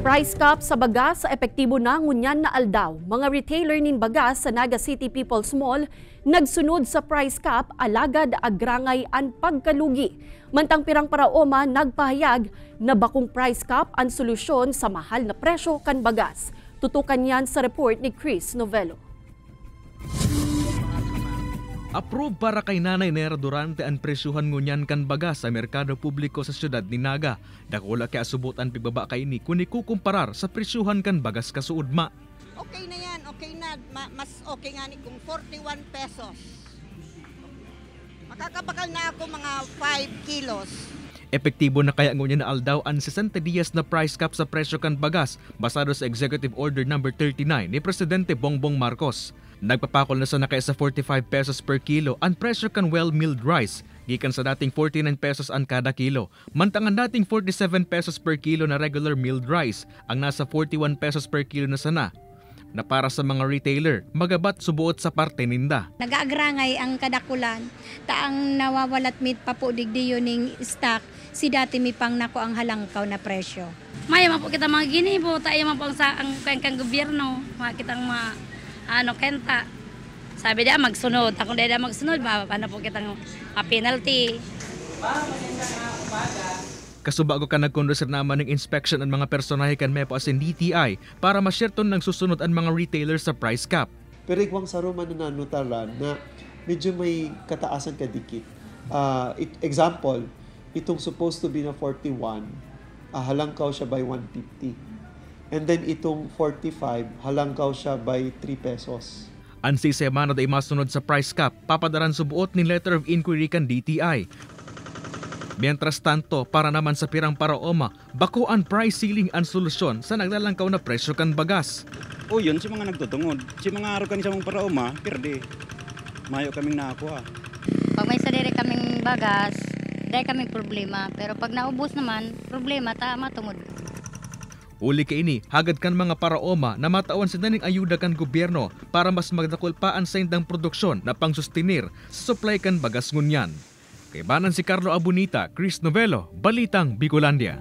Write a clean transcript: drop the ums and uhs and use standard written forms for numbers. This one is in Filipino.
Price cap sa bagas sa epektibo na ngunyan na aldaw. Mga retailer nin bagas sa Naga City People's Mall nagsunod sa price cap alagad agrangay an pagkalugi. Mantang pirang paraoma nagpahayag na bakong price cap ang solusyon sa mahal na presyo kan bagas. Tutukan yan sa report ni Chris Novello. Approve para kay Nanay Nera Durante ang presyuhan ngunyan kan bagas sa merkado publiko sa siyudad ni Naga. Dakula kay asubutan pigbaba kay ni kung ikukumparar sa presyuhan kan bagas kasuudma. Okay na yan, okay na. Mas okay nga ni kung 41 pesos. Makakabakal na ako mga 5 kilos. Epektibo na kaya ngunyan na aldaw ang 60 dias na price cap sa presyo kan bagas basado sa Executive Order No. 39 ni Presidente Bongbong Marcos. Nagpapakol na sa nakaya sa 45 pesos per kilo ang presyo kan well-milled rice, gikan sa dating 49 pesos ang kada kilo. Mantangan dating 47 pesos per kilo na regular milled rice, ang nasa 41 pesos per kilo na sana. Na para sa mga retailer, magabat subuot sa parte ninda. Nag-aagrangay ang kadakulan, taang nawawalat mit pa po digdiyo ning stock, si dati mi pang nako ang halangkaw na presyo. Maya po kita mga ginibo, tayo po sa ang kang gobyerno, makitang mga kenta. Sabi dia magsunod, ako dia magsunod, paano po kitang penalty. Kasubago ka nagkondusir naman ng inspection ang mga personahe kan MEPO as in DTI para masyerton ng susunod ang mga retailers sa price cap. Pero igwang saruman na nanutaran na medyo may kataasan kadikit. Example, itong supposed to be na 41, halangkaw siya by 150. And then itong 45, halangkaw siya by 3 pesos. Ang semana day masunod sa price cap, papadaran subuot ni letter of inquiry kan DTI. Mientras tanto, para naman sa pirang paraoma, bako ang price ceiling ang solusyon sa naglalangkaw na presyo kan bagas. O yun, si mga nagtutungod. Si mga arukan sa mga paraoma, pirdi. Mayo kaming nakakuha. Pag may sarili kaming bagas, dahil kaming problema. Pero pag naubos naman, problema, matungod. Uli ka ini, hagad kan mga paraoma na matawan sa daning ayuda kan gobyerno para mas magdakol pa ang sa indang produksyon na pangsustinir sa supply kan bagas ngunyan. Kay banan si Carlo Abunita, Chris Novello, Balitang Bicolandia.